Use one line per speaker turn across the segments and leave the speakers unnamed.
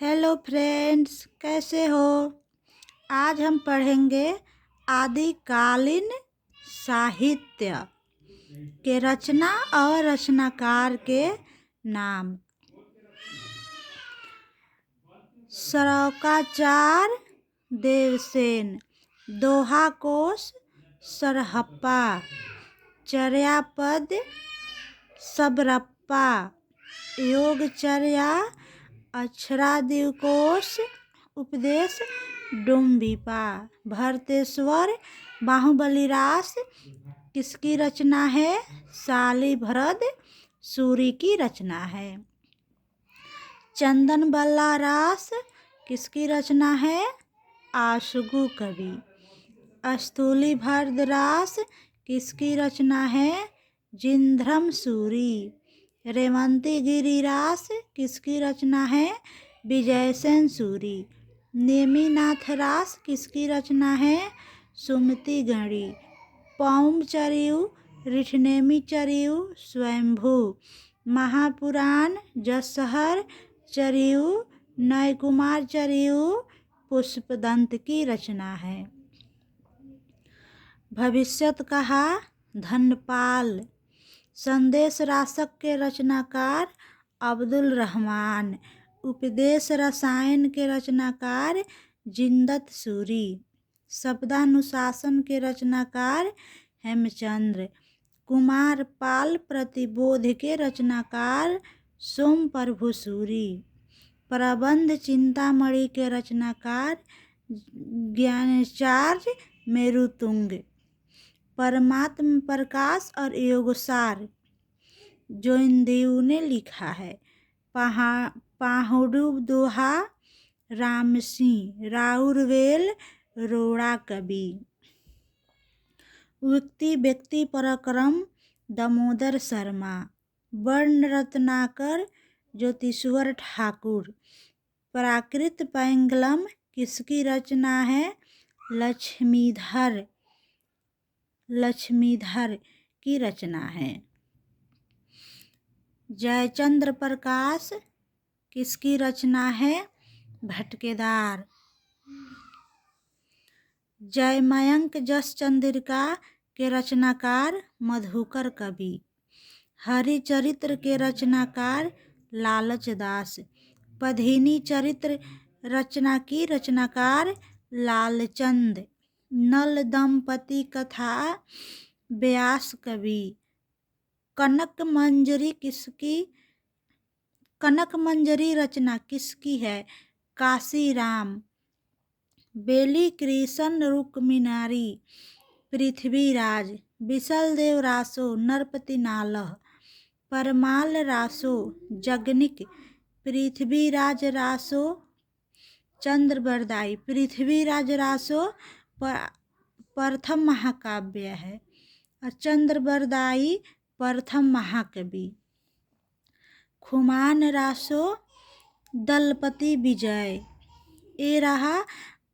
Hello friends, कैसे हो। आज हम पढ़ेंगे आदिकालीन साहित्य के रचना और रचनाकार के नाम। सरोकाचार देवसेन, दोहा कोश सरहप्पा, चर्यापद सबरप्पा, योगचर्या अक्षरादिकोश उपदेश डुम्बिपा, भरतेश्वर बाहुबलिरास किसकी रचना है? शालिभरत सूरि की रचना है। चंदन बल्ला रास किसकी रचना है? आशुगु कवि। स्थूलीभद्र रास किसकी रचना है? जिंध्रम सूरि। रेवंती गिरिरास किसकी रचना है? विजयसेन सूरि। नेमिनाथ रास किसकी रचना है? सुमति गणि। पौम चरियु रिठनेमि चरियु स्वयंभू। महापुराण जसहर चरियु नयकुमार चरियु पुष्पदंत की रचना है। भविष्यत कहा धनपाल। संदेश रासक के रचनाकार अब्दुल रहमान। उपदेश रसायन के रचनाकार जिंदत सूरि। शब्दानुशासन के रचनाकार हेमचंद्र। कुमार पाल प्रतिबोध के रचनाकार सोम प्रभु सूरि। प्रबंध चिंतामणि के रचनाकार ज्ञानाचार्य मेरुतुंग। परमात्म प्रकाश और योगसार जोइनदेव ने लिखा है। पाहुडु दोहा रामसिंह राउरवेल रोड़ा कवि। व्यक्ति पराक्रम दामोदर शर्मा। वर्ण रत्नाकर ज्योतिश्वर ठाकुर। प्राकृत पैंगलम किसकी रचना है? लक्ष्मीधर की रचना है। जयचंद्र प्रकाश किसकी रचना है? भटकेदार। जयमयंक जस चंद्रिका के रचनाकार मधुकर कवि। हरिचरित्र के रचनाकार लालच दास। पधिनी चरित्र रचना की रचनाकार लालचंद। नल दंपति कथा व्यास कवि। कनक मंजरी रचना किसकी है? काशीराम। बेली कृष्ण रुक्मिनारी पृथ्वीराज। विशलदेव रासो नरपति नालह। परमाल रासो जगनिक। पृथ्वीराज रासो चंद्रबरदाई। पृथ्वीराज रासो प्रथम महाकाव्य है और चंद्रबरदाई प्रथम महाकवि। खुमान रासो दलपति विजय। ये रहा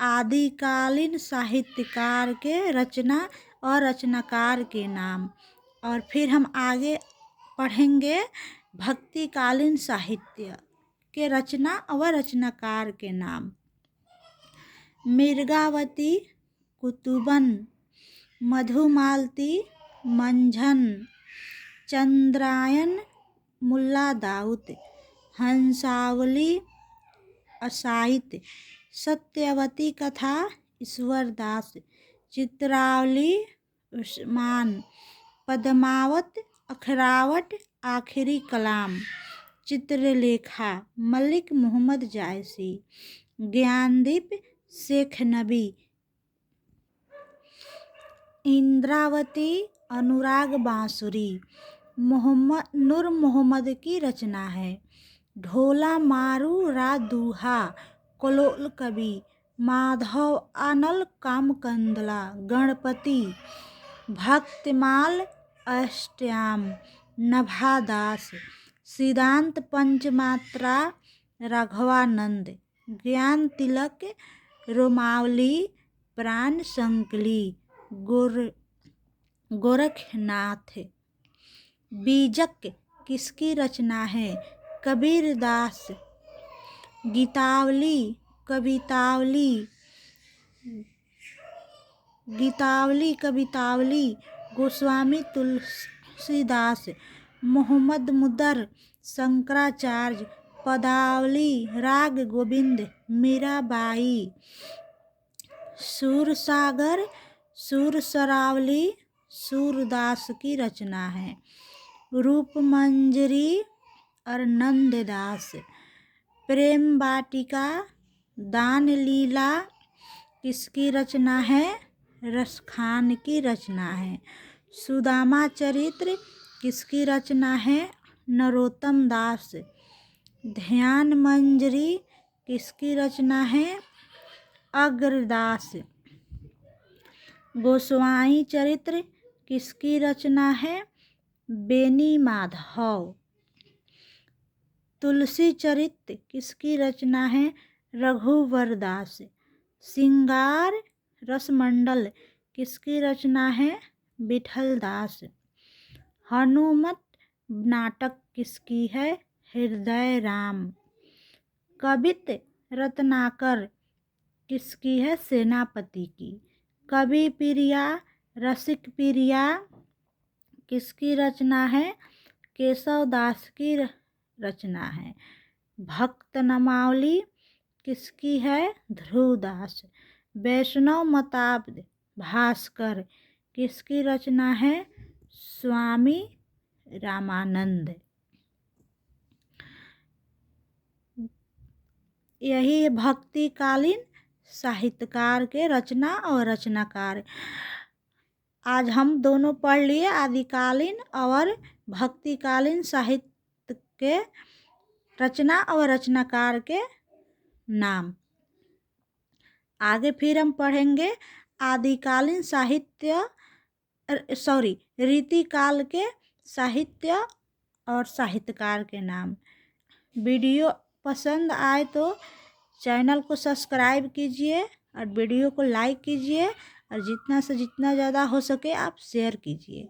आदिकालीन साहित्यकार के रचना और रचनाकार के नाम। और फिर हम आगे पढ़ेंगे भक्तिकालीन साहित्य के रचना और रचनाकार के नाम। मृगावती कुतुबन। मधुमालती मंझन। चंद्रायन मुल्ला दाऊद। हंसावली असाहित। सत्यवती कथा ईश्वरदास। चित्रावली उस्मान। पद्मावत अखरावट आखिरी कलाम। चित्रलेखा मलिक मोहम्मद जायसी। ज्ञानदीप शेख नबी। इंद्रावती अनुराग बांसुरी नूर मोहम्मद की रचना है। ढोला मारू रा दूहा कलोल कवि। माधव आनल कामकंदला गणपति। भक्तमाल अष्टयाम नभादास। सिद्धांत पंचमात्रा राघवानंद। ज्ञान तिलक रोमावली प्राण संकली गोरखनाथ। बीजक किसकी रचना है? कबीरदास। गीतावली, कवितावली, गीतावली, कवितावली, गोस्वामी तुलसीदास, मोहम्मद मुदर, शंकराचार्य, पदावली, राग गोविंद, मीराबाई, सूरसागर, सूरसरावली, सूरदास की रचना है। रूपमंजरी और नंददास, प्रेम वाटिका, दान लीला किसकी रचना है? रसखान की रचना है। सुदामा चरित्र किसकी रचना है? नरोत्तम दास। ध्यान मंजरी किसकी रचना है? अग्रदास। गोस्वामी चरित्र किसकी रचना है? बेनी माधव। तुलसी चरित्र किसकी रचना है? रघुवर दास। सिंगार रसमंडल किसकी रचना है? विठल दास। हनुमत नाटक किसकी है? हृदय राम। कवित रत्नाकर किसकी है? सेनापति की। कवि प्रिया, रसिक प्रिया किसकी रचना है? केशव दास की रचना है। भक्त नामावली किसकी है? ध्रुवदास। वैष्णव मताब्द भास्कर किसकी रचना है? स्वामी रामानंद। यही भक्तिकालीन साहित्यकार के रचना और रचनाकार। आज हम दोनों पढ़ लिए आदिकालीन और भक्तिकालीन साहित्य के रचना और रचनाकार के नाम। आगे फिर हम पढ़ेंगे आदिकालीन साहित्य रीतिकाल के साहित्य और साहित्यकार के नाम। वीडियो पसंद आए तो चैनल को सब्सक्राइब कीजिए और वीडियो को लाइक कीजिए और जितना से जितना ज़्यादा हो सके आप शेयर कीजिए।